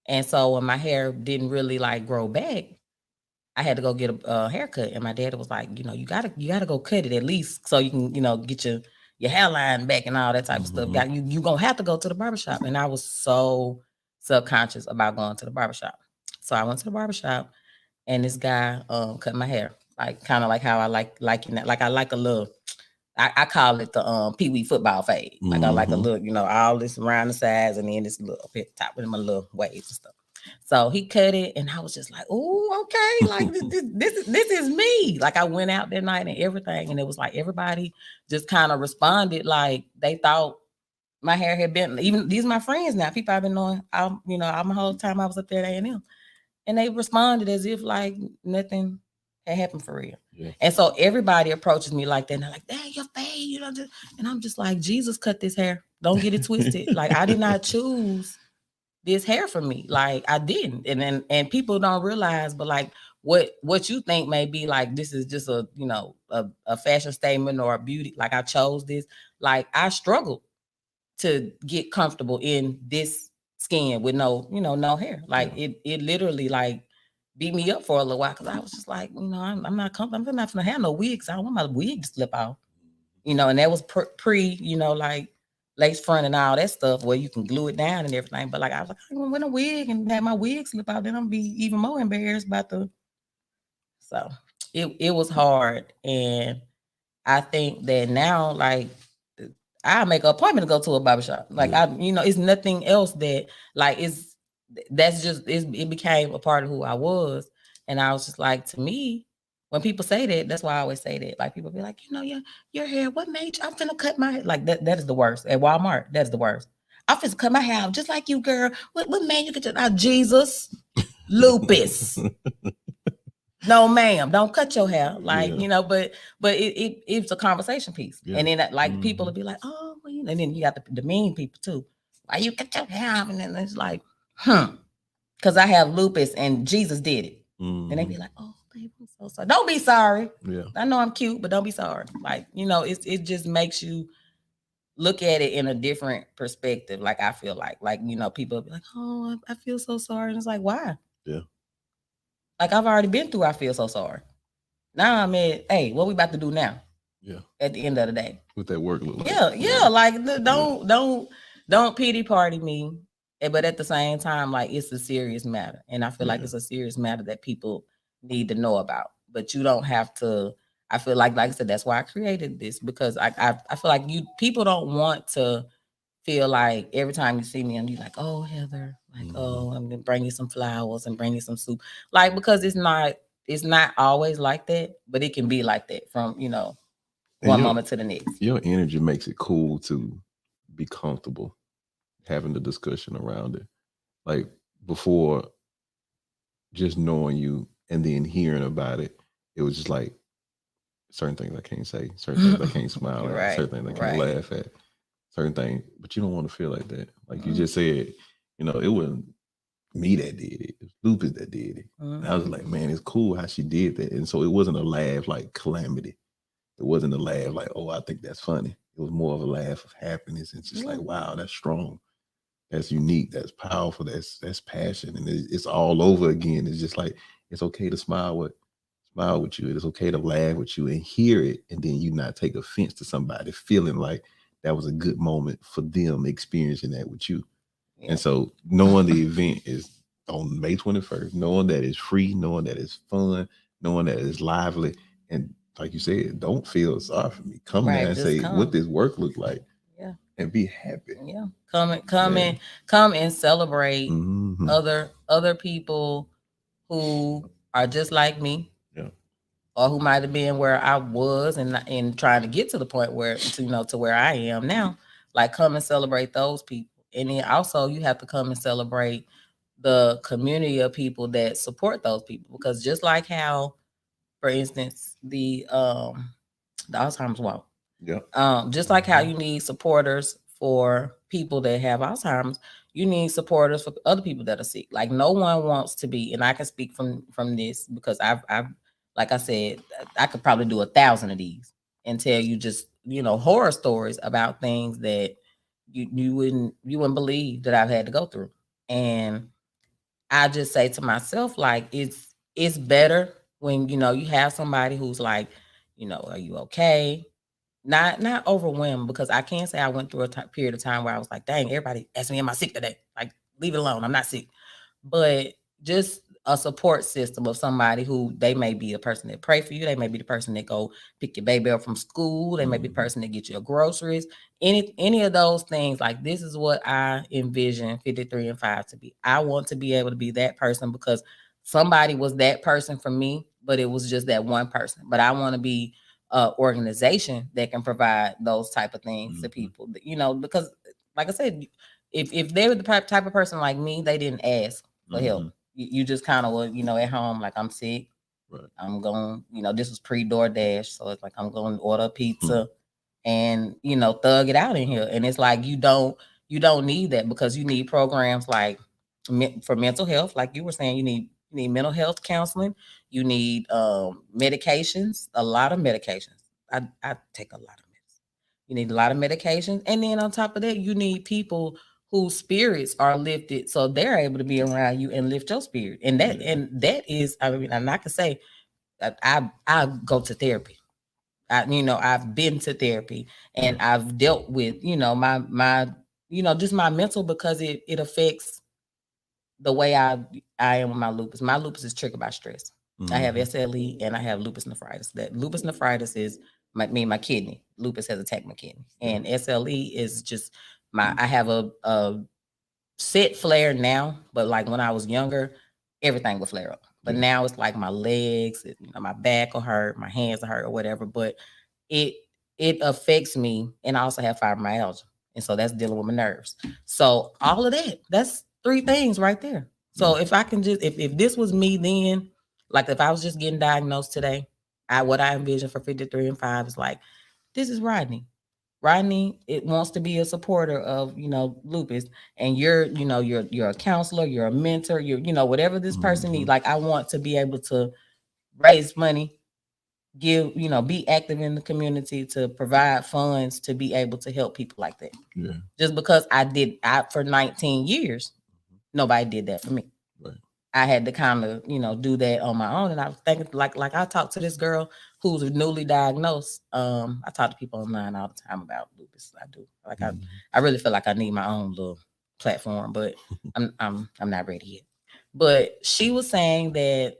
And so when my hair didn't really like grow back, I had to go get a haircut. And my dad was like, you gotta go cut it at least so you can, get your hairline back and all that type of stuff. You gonna have to go to the barbershop. And I was so subconscious about going to the barbershop. So I went to the barbershop and this guy cut my hair. Like kind of like how I liking that. Like I like a little I call it the Pee Wee football fade. Like I like a little, all this around the sides and then this little up at the top with my little waves and stuff. So he cut it and I was just like, oh, okay, like this is me. Like I went out that night and everything, and it was like everybody just kind of responded like they thought my hair had been, even these are my friends now, people I've been knowing, all my whole time I was up there at A&M. And they responded as if like nothing had happened for real. Yeah. And so everybody approaches me like that. And they're like, "Dang, your fade," and I'm just like, Jesus cut this hair. Don't get it twisted. Like I did not choose this hair for me. Like I didn't. And people don't realize, but like what you think may be like this is just a fashion statement or a beauty. Like I chose this. Like I struggled to get comfortable in this skin with no hair. Like it literally like beat me up for a little while because I was just like, I'm not comfortable. I'm not gonna have no wigs. I don't want my wig to slip off. And that was pre, like lace front and all that stuff where you can glue it down and everything. But like I was like, I'm gonna wear a wig and have my wig slip out, then I'm be even more embarrassed about so it was hard. And I think that now like I make an appointment to go to a barbershop. Like it's nothing else that like it became a part of who I was. And I was just like, to me, when people say that, that's why I always say that. Like people be like, your hair, what made you? I'm finna cut my hair. Like that is the worst. At Walmart, that's the worst. I'm finna cut my hair just like you, girl. What made you get your Jesus? Lupus. No, ma'am, don't cut your hair. Like, but it's a conversation piece. Yeah. And then like people will be like, oh, well, and then you got the mean people too. Why you cut your hair off? And then it's like, because I have lupus and Jesus did it. And they be like, oh, baby, I'm so sorry. Don't be sorry. Yeah. I know I'm cute, but don't be sorry. Like, it just makes you look at it in a different perspective. Like I feel like, people will be like, oh, I feel so sorry. And it's like, why? Yeah. Like I've already been through, I feel so sorry. Now I'm at, hey, what we about to do now? Yeah. At the end of the day. What that work look like? Yeah. Like don't pity party me. But at the same time, like it's a serious matter. And I feel like it's a serious matter that people need to know about. But you don't have to, I feel like I said, that's why I created this, because I feel like people don't want to feel like every time you see me and you're like, oh, Heather, like, oh, I'm gonna bring you some flowers and bring you some soup. Like, because it's not always like that, but it can be like that from, one moment to the next. Your energy makes it cool to be comfortable having the discussion around it. Like before, just knowing you and then hearing about it, it was just like certain things I can't say, certain things I can't smile at, certain things I can't laugh at, certain things, but you don't want to feel like that. Like you just said, it wasn't me that did it. It was Lupus that did it. And I was like, man, it's cool how she did that. And so it wasn't a laugh like calamity. It wasn't a laugh like, oh, I think that's funny. It was more of a laugh of happiness. It's just like, wow, that's strong. That's unique. That's powerful. That's passion. And it's all over again. It's just like, it's okay to smile with you. It's okay to laugh with you and hear it. And then you not take offense to somebody feeling like that was a good moment for them experiencing that with you. Yeah. And so knowing the event is on May 21st, knowing that it's free, knowing that it's fun, knowing that it's lively. And like you said, don't feel sorry for me. Come there and say what this work look like. Yeah. And be happy. Yeah. Come and celebrate other people who are just like me. Yeah. Or who might have been where I was and trying to get to the point where to where I am now. Like come and celebrate those people. And then also you have to come and celebrate the community of people that support those people. Because just like how, for instance, the Alzheimer's Walk. Yeah. Just like how you need supporters for people that have Alzheimer's, you need supporters for other people that are sick. Like no one wants to be, and I can speak from this because I've like I said, I could probably do 1,000 of these and tell you just horror stories about things that you wouldn't believe that I've had to go through. And I just say to myself, like, it's better when, you have somebody who's like, are you okay? Not overwhelmed, because I can't say I went through a period of time where I was like, dang, everybody asked me, am I sick today? Like, leave it alone. I'm not sick. But just a support system of somebody who, they may be a person that pray for you. They may be the person that go pick your baby up from school. They may be the person that get you your groceries. Any of those things. Like, this is what I envision 53 and 5 to be. I want to be able to be that person, because somebody was that person for me, but it was just that one person. But I want to be a organization that can provide those type of things to people. Because, like I said, if they were the type of person like me, they didn't ask for help. You just kind of were, at home, like, I'm sick. Right. I'm going, this was pre-DoorDash. So it's like, I'm going to order a pizza and, thug it out in here. And it's like, you don't need that, because you need programs like for mental health. Like you were saying, you need mental health counseling. You need medications, a lot of medications. I take a lot of medicine. You need a lot of medications. And then on top of that, you need people whose spirits are lifted, so they're able to be around you and lift your spirit. And that is, I mean, and I can say that I go to therapy. I've been to therapy, and I've dealt with, my just my mental, because it affects the way I am with my lupus. My lupus is triggered by stress. I have SLE and I have lupus nephritis. That lupus nephritis is my kidney. Lupus has attacked my kidney, and SLE is just I have a set flare now, but like when I was younger, everything would flare up. But now it's like my legs, my back will hurt, my hands will hurt, or whatever. But it affects me, and I also have fibromyalgia, and so that's dealing with my nerves. So all of that's 3 things right there. So if I can just, if this was me then, like if I was just getting diagnosed today, what I envision for 53 and 5 is like, this is Rodney. Rodney, it wants to be a supporter of, lupus, and you're a counselor, you're a mentor, you're, whatever this person needs. Like, I want to be able to raise money, give, be active in the community, to provide funds to be able to help people like that. Yeah. Just because for 19 years, nobody did that for me. Right. I had to kind of, do that on my own. And I was thinking, like I talked to this girl who's newly diagnosed. I talk to people online all the time about lupus. I do. Like, I really feel like I need my own little platform, but I'm not ready yet. But she was saying that,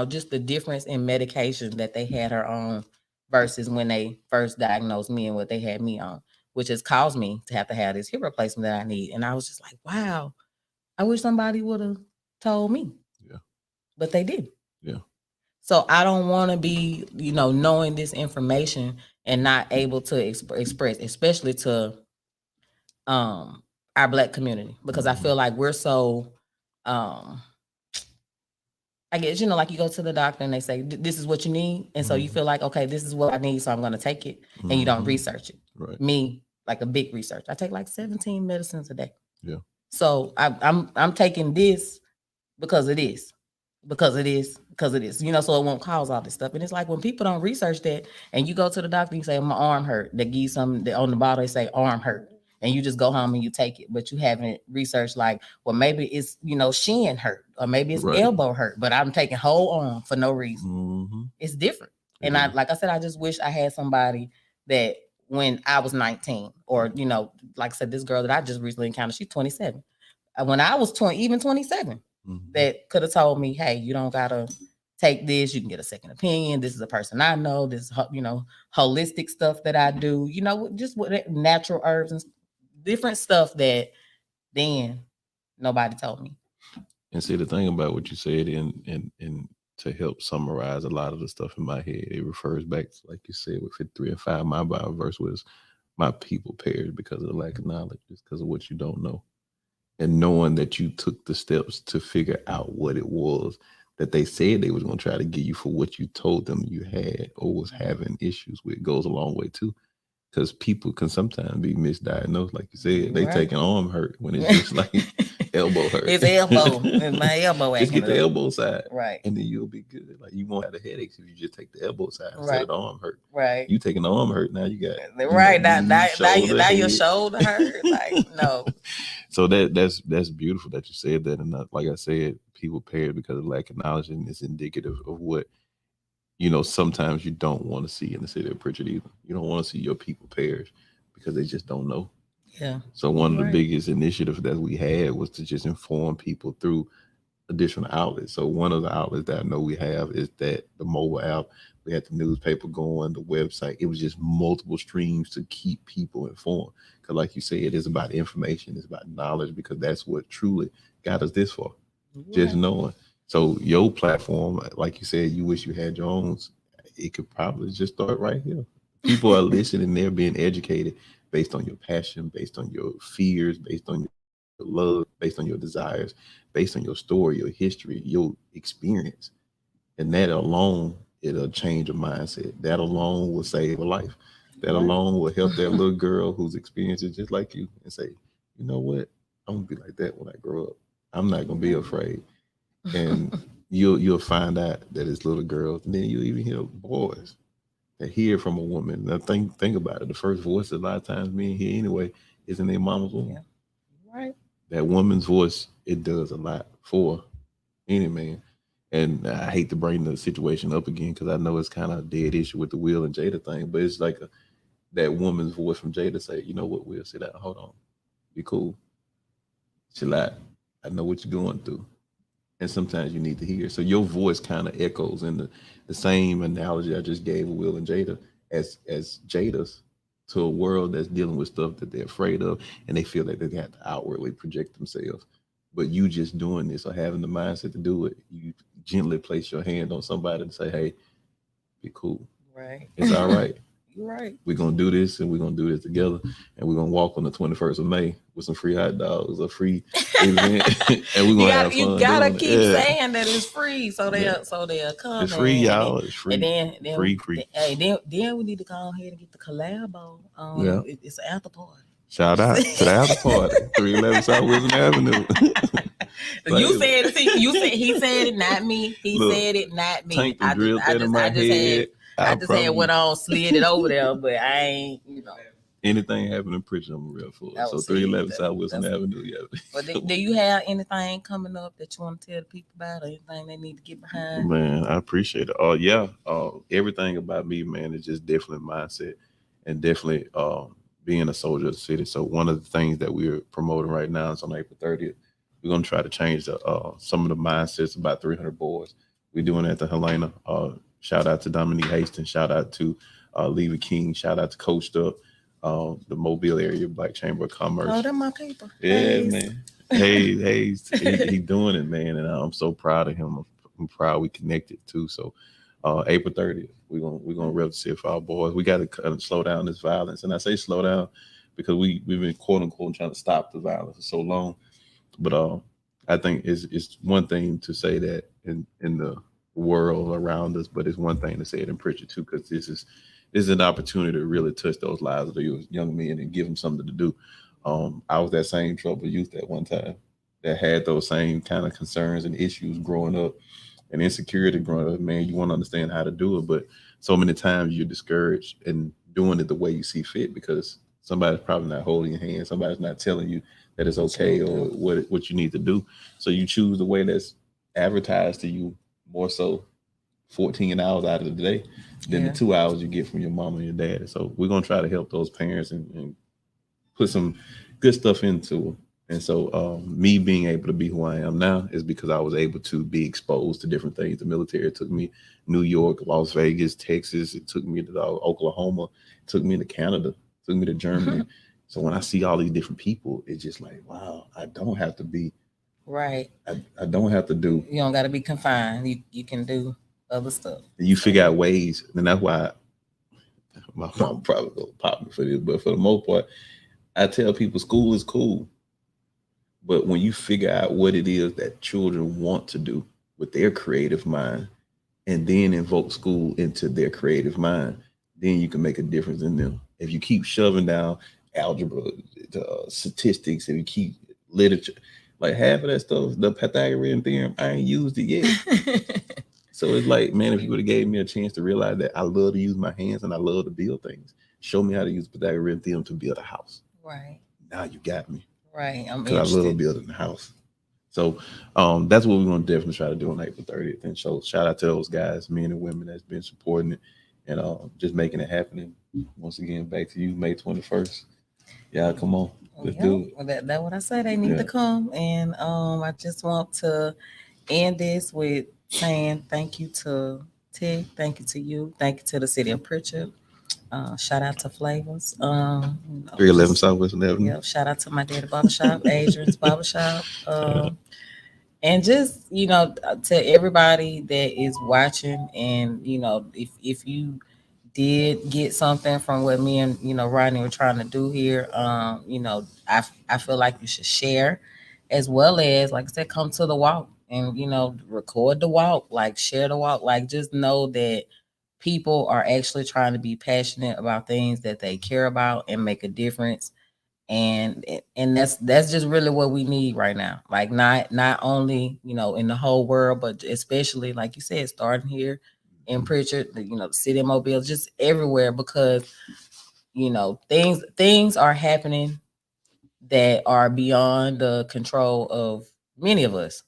just the difference in medication that they had her on versus when they first diagnosed me and what they had me on, which has caused me to have this hip replacement that I need. And I was just like, wow, I wish somebody would have told me. Yeah. But they did. Yeah. So I don't want to be, knowing this information and not able to express, especially to our Black community, because I feel like we're so I guess, like you go to the doctor and they say, this is what you need. And so you feel like, okay, this is what I need, so I'm going to take it. And you don't research it. Right. Me, like a big research. I take like 17 medicines a day. Yeah. So I'm taking this because it is. So it won't cause all this stuff. And it's like, when people don't research that, and you go to the doctor and you say, my arm hurt, they give you something on the bottle, they say arm hurt. And you just go home and you take it, but you haven't researched, like, well, maybe it's, shin hurt, or maybe it's elbow hurt, but I'm taking whole arm for no reason. It's different. And like I said, I just wish I had somebody that, when I was 19, or, like I said, this girl that I just recently encountered, she's 27. When I was 27, that could have told me, hey, you don't gotta take this, you can get a second opinion. This is a person I know, this, holistic stuff that I do, just what natural herbs and different stuff that then nobody told me. And see, the thing about what you said, and to help summarize a lot of the stuff in my head, it refers back to, like you said, with 53 and 5, my Bible verse was, my people perish because of the lack of knowledge, just because of what you don't know. And knowing that you took the steps to figure out what it was that they said they was going to try to get you for what you told them you had or was having issues with, goes a long way too. Because people can sometimes be misdiagnosed, like you said. They take an arm hurt when it's just like, elbow hurt. His elbow, my elbow. Just get the up. elbow side, Right, and then you'll be good. Like you won't have the headaches if you just take the elbow side instead right, of the arm hurt. right. You taking the arm hurt now. You got Right, knee, now your head. shoulder hurt. Like, no. So that's beautiful that you said that, and like I said, people perish because of lack of knowledge, and it's indicative of what sometimes you don't want to see in the city of Prichard either. You don't want to see your people perish because they just don't know. Yeah. So one of the biggest initiatives that we had was to just inform people through additional outlets. So one of the outlets that I know we have is that the mobile app. We had the newspaper going, the website. It was just multiple streams to keep people informed. Because like you said, it is about information. It's about knowledge, because that's what truly got us this far. Just knowing. So your platform, like you said, you wish you had your own. It could probably just start right here. People are listening. They're being educated based on your passion, based on your fears, based on your love, based on your desires, based on your story, your history, your experience. And that alone, it'll change a mindset. That alone will save a life. That alone will help that little girl whose experience is just like you and say, you know what? I'm gonna be like that when I grow up. I'm not gonna be afraid. And you'll find out that it's little girls, and then you'll even hear boys that hear from a woman. Now think about it. The first voice a lot of times men hear anyway is in their mama's womb. Yeah. Right. That woman's voice, it does a lot for any man. And I hate to bring the situation up again because I know it's kind of a dead issue with the Will and Jada thing, but it's like that woman's voice from Jada say, you know what, Will, sit down, hold on, be cool, chill out. I know what you're going through. And sometimes you need to hear. So your voice kind of echoes in the same analogy I just gave with Will and Jada as Jada's to a world that's dealing with stuff that they're afraid of, and they feel that they have to outwardly project themselves. But you just doing this or having the mindset to do it, you gently place your hand on somebody and say, hey, be cool. Right. It's all right. You're right. We're going to do this, and we're going to do this together. And we're going to walk on the 21st of May with some free hot dogs, a free event. And we're going to have fun. You got to keep saying that it's free. So they'll come. It's free, y'all. It's free. And then free. Then we need to go ahead and get the collabo. It's an after party. Shout out to the after party, 311 South Wilson Avenue. You said it. He said it, not me. He said it, not me. Tank the drill thread in my head. I just had went on, slid it over there, but I ain't, Anything happening in Prichard, I'm real for. So 311 South Wilson Avenue, yeah. But do you have anything coming up that you want to tell the people about, or anything they need to get behind? Man, I appreciate it. Everything about me, man, is just definitely mindset and definitely being a soldier of the city. So one of the things that we're promoting right now is on April 30th. We're going to try to change some of the mindsets about 300 boys. We're doing it at the Helena. Shout out to Dominique Hastings. Shout out to Leva King. Shout out to Coached Up, the Mobile area Black Chamber of Commerce. Oh, they're my people. Yeah, man. Hayes, he doing it, man. And I'm so proud of him. I'm proud we connected too. So April 30th, we're gonna represent for our boys. We got to kind of slow down this violence. And I say slow down because we've been quote unquote trying to stop the violence for so long. But I think it's one thing to say that in the world around us, but it's one thing to say it in Prichard too, because this is an opportunity to really touch those lives of those young men and give them something to do. I was that same troubled youth at one time that had those same kind of concerns and issues growing up and insecurity growing up. Man, you want to understand how to do it, but so many times you're discouraged in doing it the way you see fit because somebody's probably not holding your hand. Somebody's not telling you that it's okay or what you need to do. So you choose the way that's advertised to you more so 14 hours out of the day than the 2 hours you get from your mom and your dad. So we're going to try to help those parents and put some good stuff into them. And so me being able to be who I am now is because I was able to be exposed to different things. The military took me New York, Las Vegas, Texas. It took me to Oklahoma. It took me to Canada. It took me to Germany. So when I see all these different people, it's just like, wow, I don't have to be. Right. I don't have to do. You don't got to be confined. You can do other stuff. You figure out ways. And that's why my mom probably going to pop me for this. But for the most part, I tell people school is cool. But when you figure out what it is that children want to do with their creative mind and then invoke school into their creative mind, then you can make a difference in them. If you keep shoving down algebra, statistics, and you keep literature, like half of that stuff, the Pythagorean theorem, I ain't used it yet. So it's like, man, if you would have gave me a chance to realize that I love to use my hands and I love to build things, show me how to use Pythagorean theorem to build a house. Right. Now you got me. Right. I'm because I love building a house. So that's what we're going to definitely try to do on April 30th. And so shout out to those guys, men and women that's been supporting it and just making it happen. Once again, back to you, May 21st. Y'all come on. Let's do it. Well, that's what I said. They need to come. And I just want to end this with saying thank you to Tig, thank you to you, thank you to the city of Prichard. Shout out to Flavors. 311 Southwest Avenue. Yep. Shout out to my daddy barbershop, Adrian's barbershop. And just, to everybody that is watching, and if you did get something from what me and Rodney were trying to do here, I feel like you should share, as well as, like I said, come to the walk and record the walk, like share the walk, like just know that people are actually trying to be passionate about things that they care about and make a difference. And that's just really what we need right now. Like not only, in the whole world, but especially, like you said, starting here in Prichard, the city of Mobile, just everywhere, because, things are happening that are beyond the control of many of us.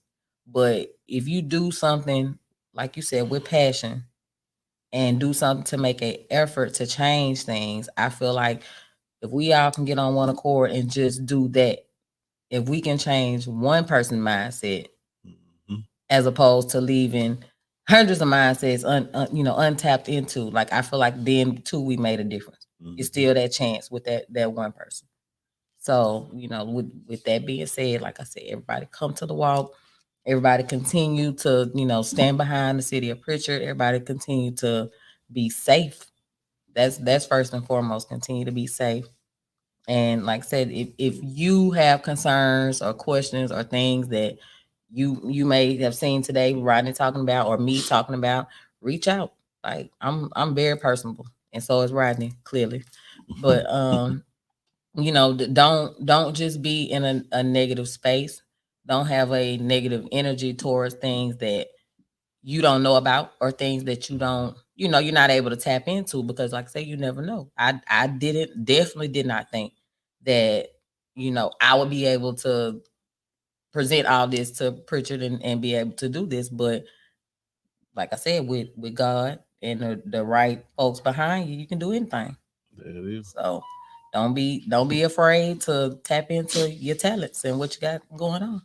But if you do something, like you said, with passion, and do something to make an effort to change things, I feel like if we all can get on one accord and just do that, if we can change one person's mindset, as opposed to leaving hundreds of mindsets untapped into, like, I feel like then too we made a difference. It's still that chance with that one person. So, with that being said, like I said, everybody come to the walk. Everybody continue to, stand behind the city of Prichard. Everybody continue to be safe. That's first and foremost. Continue to be safe. And like I said, if you have concerns or questions or things that you may have seen today, Rodney talking about, or me talking about, reach out. Like, I'm very personable, and so is Rodney, clearly. But don't just be in a negative space. Don't have a negative energy towards things that you don't know about, or things that you don't, you're not able to tap into, because, like I say, you never know. I definitely did not think that, I would be able to present all this to Prichard and be able to do this. But like I said, with God and the right folks behind you, you can do anything. There it is. So don't be afraid to tap into your talents and what you got going on.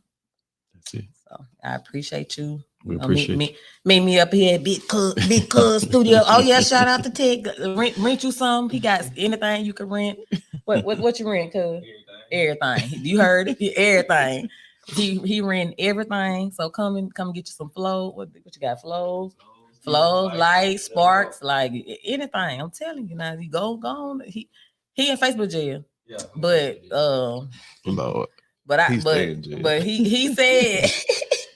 That's it. So I appreciate you. We appreciate meet me up here at Big Cuz Studio. Oh yeah, shout out to Ted. Rent you some. He got anything you can rent. What you rent, Cuz? Everything. You heard it. Everything. He rent everything. So come get you some flow. What you got? Flows, lights, sparks, like anything. I'm telling you now. You go on. He in Facebook jail. Yeah. But Lord. But he said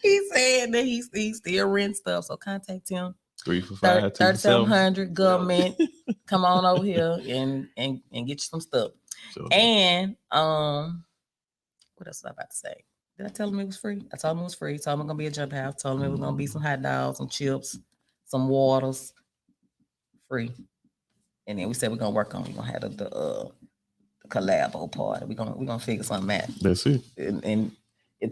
he said that he still rent stuff. So contact him. 345 3700 government. Come on over here and get you some stuff. Sure. And what else was I about to say? Did I tell him it was free? I told him it was free. Told him it was gonna be a jump house. Told him it was gonna be some hot dogs, some chips, some waters, free. And then we said we're gonna work on. We're gonna have the collabo party. We're gonna figure something out. That's it. And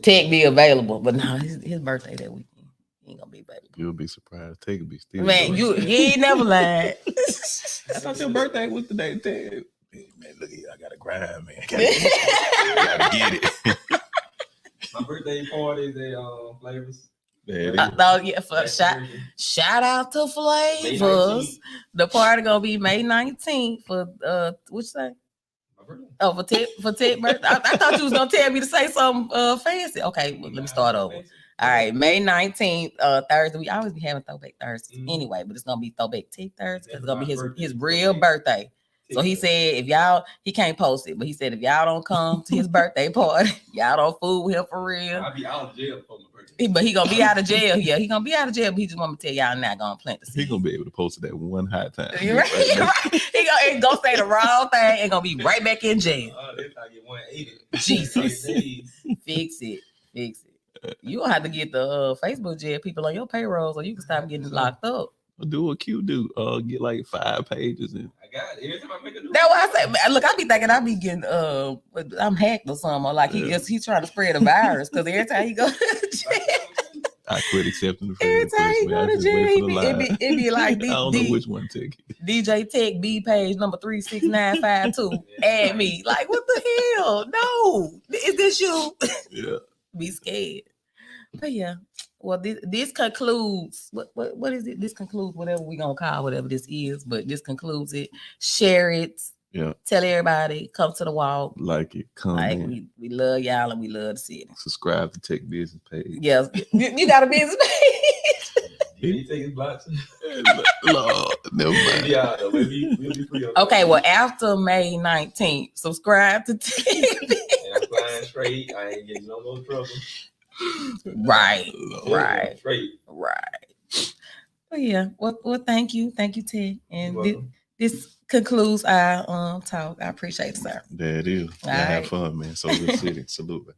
Tech be available, but no, his birthday that weekend. He ain't gonna be available. You'll be surprised. Tech will be still. Man, you ain't never lied. I thought your birthday was today, Tech. Man, look here, I gotta grind, man. Gotta get it. My birthday party is at Flavors. Shout out to Flavors. The party gonna be May 19th for what you say? Oh, for Ted birthday. I thought you was gonna tell me to say something fancy. Okay, well, let me start over. All right, May 19th, Thursday. We always be having Throwback Thursdays anyway, but it's gonna be Throwback Ted Thursday. It's gonna be his real birthday. So he said he can't post it, but he said if y'all don't come to his birthday party, y'all don't fool with him for real. I'll be out of jail for my birthday. But he gonna be out of jail. Yeah, he gonna be out of jail, but he just want me to tell y'all not gonna plant the seed. He gonna be able to post it at one hot time. Right. He gonna say the wrong thing and gonna be right back in jail. They probably get 180. Jesus. Fix it. Fix it. You gonna have to get the Facebook jail people on your payroll so you can stop getting locked up. Do what Q do. Get like 5 pages and I got it. Every time I make a new That's why I say, man, look, I be thinking I be getting I'm hacked or something, or like he's trying to spread a virus because every time he go to jail, I quit accepting the friend every time request, he man. go I to just wait jail, for the line. it be like I don't know which one to take it. DJ Tech B page number 36952. Add me. Like, what the hell? No, is this you? Yeah. Be scared. But yeah. Well, this concludes what is it? This concludes whatever we gonna call whatever this is, but this concludes it. Share it. Yeah. Tell everybody, come to the walk. Like it, comment. Like we love y'all and we love the city. Subscribe to Tech Business page. Yes, you got a business page. He take his blocks. Lord, never mind. Yeah, we'll be free. Okay, well, after May 19th, subscribe to TV. I'm flying straight. I ain't getting no more trouble. Right. Straight. But yeah, well, thank you, Ted, and You're welcome. this concludes our talk. I appreciate it, sir. There it is. All Have right. fun, man. So good city. Salute.